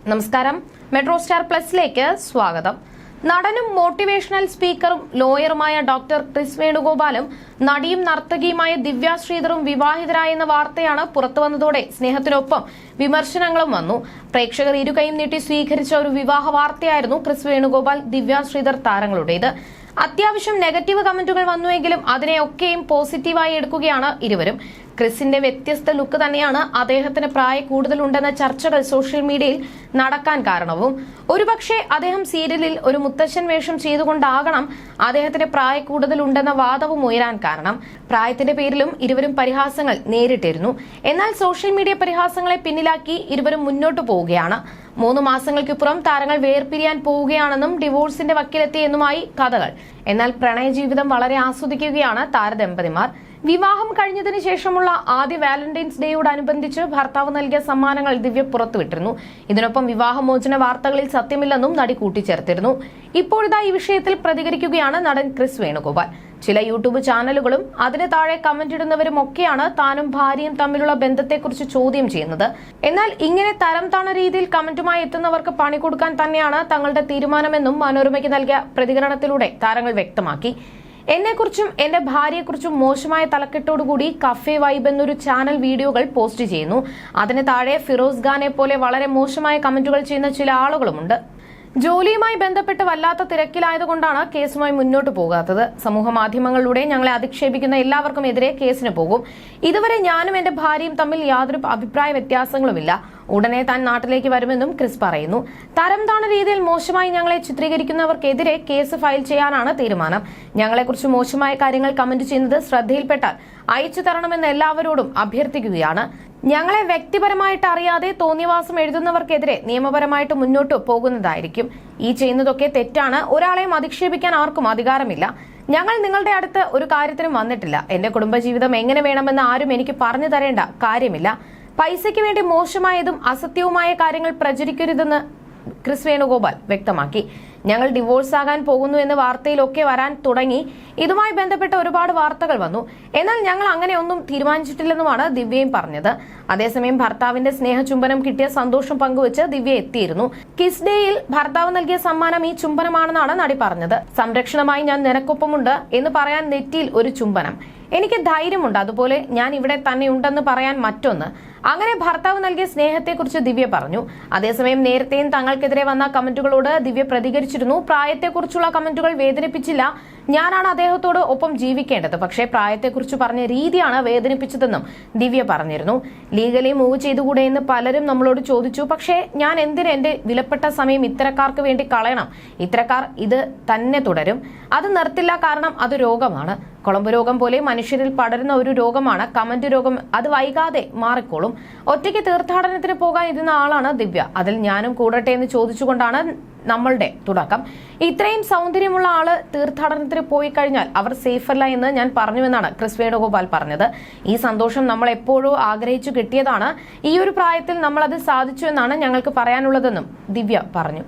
നമസ്കാരം. Metro star പ്ലസിലേക്ക് സ്വാഗതം. നടനും മോട്ടിവേഷണൽ സ്പീക്കറും ലോയറുമായ ഡോക്ടർ ക്രിസ് വേണുഗോപാലും നടിയും നർത്തകിയുമായ ദിവ്യ ശ്രീധറും വിവാഹിതരായെന്ന വാർത്തയാണ് പുറത്തുവന്നതോടെ സ്നേഹത്തിനൊപ്പം വിമർശനങ്ങളും വന്നു. പ്രേക്ഷകർ ഇരുകൈയും നീട്ടി സ്വീകരിച്ച ഒരു വിവാഹ വാർത്തയായിരുന്നു ക്രിസ് വേണുഗോപാൽ ദിവ്യ ശ്രീധർ താരങ്ങളുടേത്. അത്യാവശ്യം നെഗറ്റീവ് കമന്റുകൾ വന്നുവെങ്കിലും അതിനെയൊക്കെയും പോസിറ്റീവായി എടുക്കുകയാണ് ഇരുവരും. ക്രിസിന്റെ വ്യത്യസ്ത ലുക്ക് തന്നെയാണ് അദ്ദേഹത്തിന് പ്രായ കൂടുതലുണ്ടെന്ന ചർച്ചകൾ സോഷ്യൽ മീഡിയയിൽ നടക്കാൻ കാരണവും. ഒരുപക്ഷെ അദ്ദേഹം സീരിയലിൽ ഒരു മുത്തശ്ശൻ വേഷം ചെയ്തുകൊണ്ടാകണം അദ്ദേഹത്തിന് പ്രായ കൂടുതലുണ്ടെന്ന വാദവും ഉയരാൻ കാരണം. പ്രായത്തിന്റെ പേരിലും ഇരുവരും പരിഹാസങ്ങൾ നേരിട്ടിരുന്നു. എന്നാൽ സോഷ്യൽ മീഡിയ പരിഹാസങ്ങളെ പിന്നിലാക്കി ഇരുവരും മുന്നോട്ടു പോവുകയാണ്. 3 മാസങ്ങൾക്കിപ്പുറം താരങ്ങൾ വേർപിരിയാൻ പോവുകയാണെന്നും ഡിവോഴ്സിന്റെ വക്കിലെത്തിയെന്നുമായി കഥകൾ. എന്നാൽ പ്രണയജീവിതം വളരെ ആസ്വദിക്കുകയാണ് താരദമ്പതിമാർ. വിവാഹം കഴിഞ്ഞതിന് ശേഷമുള്ള ആദ്യ വാലന്റൈൻസ് ഡേയോടനുബന്ധിച്ച് ഭർത്താവ് നൽകിയ സമ്മാനങ്ങൾ ദിവ്യ പുറത്തുവിട്ടിരുന്നു. ഇതിനൊപ്പം വിവാഹമോചന വാർത്തകളിൽ സത്യമില്ലെന്നും നടി കൂട്ടിച്ചേർത്തിരുന്നു. ഇപ്പോഴിതാ ഈ വിഷയത്തിൽ പ്രതികരിക്കുകയാണ് നടൻ ക്രിസ് വേണുഗോപാൽ. ചില യൂട്യൂബ് ചാനലുകളും അതിന് താഴെ കമന്റ് ഇടുന്നവരുമൊക്കെയാണ് താനും ഭാര്യയും തമ്മിലുള്ള ബന്ധത്തെക്കുറിച്ച് ചോദ്യം ചെയ്യുന്നത്. എന്നാൽ ഇങ്ങനെ തരം താണ രീതിയിൽ കമന്റുമായി എത്തുന്നവർക്ക് പണി കൊടുക്കാൻ തന്നെയാണ് തങ്ങളുടെ തീരുമാനമെന്നും മനോരമയ്ക്ക് നൽകിയ പ്രതികരണത്തിലൂടെ താരങ്ങൾ വ്യക്തമാക്കി. എന്നെക്കുറിച്ചും എന്റെ ഭാര്യയെക്കുറിച്ചും മോശമായ തലക്കെട്ടോടുകൂടി കഫേ വൈബ് എന്നൊരു ചാനൽ വീഡിയോകൾ പോസ്റ്റ് ചെയ്യുന്നു. അതിന് താഴെ ഫിറോസ് ഖാനെ പോലെ വളരെ മോശമായ കമന്റുകൾ ചെയ്യുന്ന ചില ആളുകളുമുണ്ട്. ജോലിയുമായി ബന്ധപ്പെട്ട് വല്ലാത്ത തിരക്കിലായതുകൊണ്ടാണ് കേസുമായി മുന്നോട്ട് പോകാത്തത്. സമൂഹ മാധ്യമങ്ങളിലൂടെ ഞങ്ങളെ അധിക്ഷേപിക്കുന്ന എല്ലാവർക്കും എതിരെ കേസിന് പോകും. ഇതുവരെ ഞാനും എന്റെ ഭാര്യയും തമ്മിൽ യാതൊരു അഭിപ്രായ വ്യത്യാസങ്ങളുമില്ല. ഉടനെ താൻ നാട്ടിലേക്ക് വരുമെന്നും ക്രിസ് പറയുന്നു. തരം താണ രീതിയിൽ മോശമായി ഞങ്ങളെ ചിത്രീകരിക്കുന്നവർക്കെതിരെ കേസ് ഫയൽ ചെയ്യാനാണ് തീരുമാനം. ഞങ്ങളെക്കുറിച്ച് മോശമായ കാര്യങ്ങൾ കമന്റ് ചെയ്യുന്നത് ശ്രദ്ധയിൽപ്പെട്ടാൽ അയച്ചു തരണമെന്ന് എല്ലാവരോടും അഭ്യർത്ഥിക്കുകയാണ്. ഞങ്ങളെ വ്യക്തിപരമായിട്ട് അറിയാതെ തോന്നിയവാസം എഴുതുന്നവർക്കെതിരെ നിയമപരമായിട്ട് മുന്നോട്ട് പോകുന്നതായിരിക്കും. ഈ ചെയ്യുന്നതൊക്കെ തെറ്റാണ്. ഒരാളെയും അധിക്ഷേപിക്കാൻ ആർക്കും അധികാരമില്ല. ഞങ്ങൾ നിങ്ങളുടെ അടുത്ത് ഒരു കാര്യത്തിനും വന്നിട്ടില്ല. എന്റെ കുടുംബജീവിതം എങ്ങനെ വേണമെന്ന് ആരും എനിക്ക് പറഞ്ഞു തരേണ്ട കാര്യമില്ല. പൈസയ്ക്ക് വേണ്ടി മോശമായതും അസത്യവുമായ കാര്യങ്ങൾ പ്രചരിക്കരുതെന്ന് ക്രിസ് വേണുഗോപാൽ വ്യക്തമാക്കി. ഞങ്ങൾ ഡിവോഴ്സ് ആകാൻ പോകുന്നു എന്ന് വാർത്തയിലൊക്കെ വരാൻ തുടങ്ങി. ഇതുമായി ബന്ധപ്പെട്ട ഒരുപാട് വാർത്തകൾ വന്നു. എന്നാൽ ഞങ്ങൾ അങ്ങനെ ഒന്നും തീരുമാനിച്ചിട്ടില്ലെന്നുമാണ് ദിവ്യയും പറഞ്ഞത്. അതേസമയം ഭർത്താവിന്റെ സ്നേഹചുംബനം കിട്ടിയ സന്തോഷം പങ്കുവച്ച് ദിവ്യ എത്തിയിരുന്നു. കിസ് ഡേയിൽ ഭർത്താവ് നൽകിയ സമ്മാനം ഈ ചുംബനമാണെന്നാണ് നടി പറഞ്ഞത്. സംരക്ഷണമായി ഞാൻ നിനക്കൊപ്പമുണ്ട് എന്ന് പറയാൻ നെറ്റിയിൽ ഒരു ചുംബനം. എനിക്ക് ധൈര്യമുണ്ട്, അതുപോലെ ഞാൻ ഇവിടെ തന്നെ ഉണ്ടെന്ന് പറയാൻ മറ്റൊന്ന്. അങ്ങനെ ഭർത്താവ് നൽകിയ സ്നേഹത്തെക്കുറിച്ച് ദിവ്യ പറഞ്ഞു. അതേസമയം നേരത്തെയും തങ്ങൾക്കെതിരെ വന്ന കമന്റുകളോട് ദിവ്യ പ്രതികരിച്ചിരുന്നു. പ്രായത്തെക്കുറിച്ചുള്ള കമന്റുകൾ വേദനിപ്പിച്ചില്ല. ഞാനാണ് അദ്ദേഹത്തോട് ഒപ്പം ജീവിക്കേണ്ടത്. പക്ഷേ പ്രായത്തെക്കുറിച്ച് പറഞ്ഞ രീതിയാണ് വേദനിപ്പിച്ചതെന്നും ദിവ്യ പറഞ്ഞിരുന്നു. ലീഗലി മൂവ് ചെയ്തുകൂടെ എന്ന് പലരും നമ്മളോട് ചോദിച്ചു. പക്ഷേ ഞാൻ എന്തിന് എന്റെ വിലപ്പെട്ട സമയം ഇത്തരക്കാർക്ക് വേണ്ടി കളയണം? ഇത്തരക്കാർ ഇത് തന്നെ തുടരും. അത് നിർത്തില്ല. കാരണം അത് രോഗമാണ്. കുളമ്പ് രോഗം പോലെ മനുഷ്യരിൽ പടരുന്ന ഒരു രോഗമാണ് കമന്റ് രോഗം. അത് വൈകാതെ മാറിക്കോളും. ഒറ്റയ്ക്ക് തീർത്ഥാടനത്തിന് പോകാൻ ഇരുന്ന ആളാണ് ദിവ്യ. അതിൽ ഞാനും കൂടട്ടെ എന്ന് ചോദിച്ചുകൊണ്ടാണ് നമ്മളുടെ തുടക്കം. ഇത്രയും സൗന്ദര്യമുള്ള ആള് തീർത്ഥാടനത്തിന് പോയി കഴിഞ്ഞാൽ അവർ സേഫല്ല എന്ന് ഞാൻ പറഞ്ഞുവെന്നാണ് ക്രിസ് വേണുഗോപാൽ പറഞ്ഞത്. ഈ സന്തോഷം നമ്മൾ എപ്പോഴും ആഗ്രഹിച്ചു കിട്ടിയതാണ്. ഈ ഒരു പ്രായത്തിൽ നമ്മൾ അത് സാധിച്ചു എന്നാണ് ഞങ്ങൾക്ക് പറയാനുള്ളതെന്നും ദിവ്യ പറഞ്ഞു.